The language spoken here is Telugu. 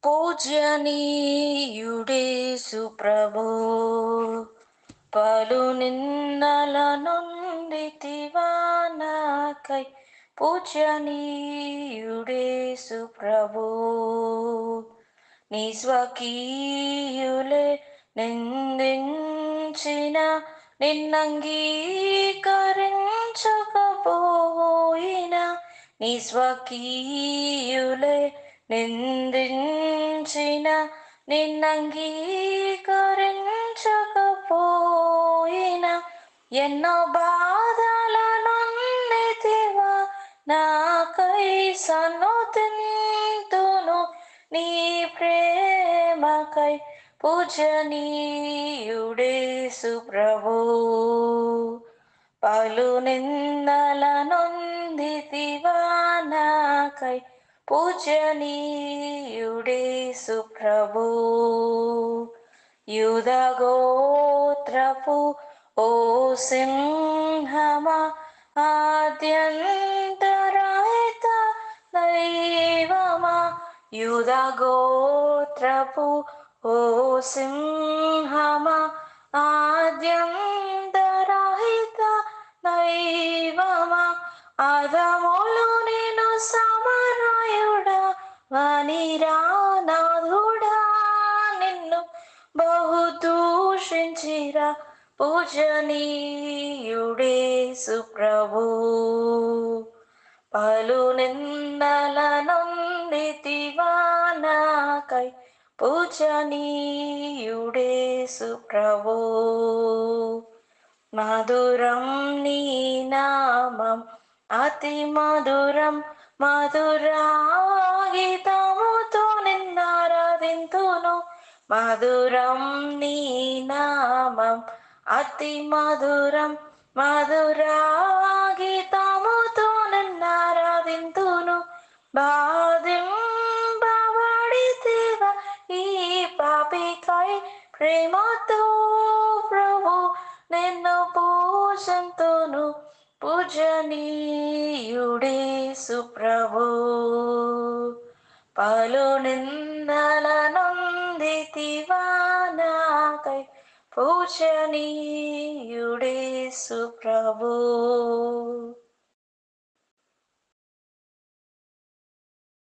పూజ్యనీయుడేసు ప్రభో, పలు నిందల నొందితివా నాకై. పూజ్యనీయుడేసు ప్రభో, నీ స్వకీయులే నిందించిన నిన్నంగీకరించకపోయినా, నీ స్వకీయులే నిందించిన నిన్నంగీకరించకపోయినా, ఎన్నో బాధల నొందితివా నాకై. సన్నుతింతును నీ ప్రేమకై. పూజనీయుడేసు ప్రభో, పలు నిందల నొందితివా నాకై. పూజనీయుడేసు ప్రభో, యూదా గోత్రపు ఓ సింహమా, ఆద్యంతరహిత దైవమా. యూదా గోత్రపు ఓ సింహమా, ఆద్యంతరహిత దైవమా. ఆదములు నేను సమరయుడా వనిరానాథుడా, నిన్ను బహు దూషించిరా. పూజనీయుడేసు ప్రభో, పలు నిందల నొందితివా నాకై. పూజనీయుడేసు ప్రభో, మధురం నీ నామం అతి మధురం. మధురాగీతముతో నిన్నారాధింతును. మధురం నీ నామం అతి మధురం. మధురాగీతముతో నిన్నారాధింతును. బాధింపబడితివా ఈ పాపికై, ప్రేమతో ప్రభు నిన్ను పూజింతును. పూజనీయుడేసు ప్రభో, పలు నిందల నొందితివా నాకై. పూజనీయుడేసు ప్రభో.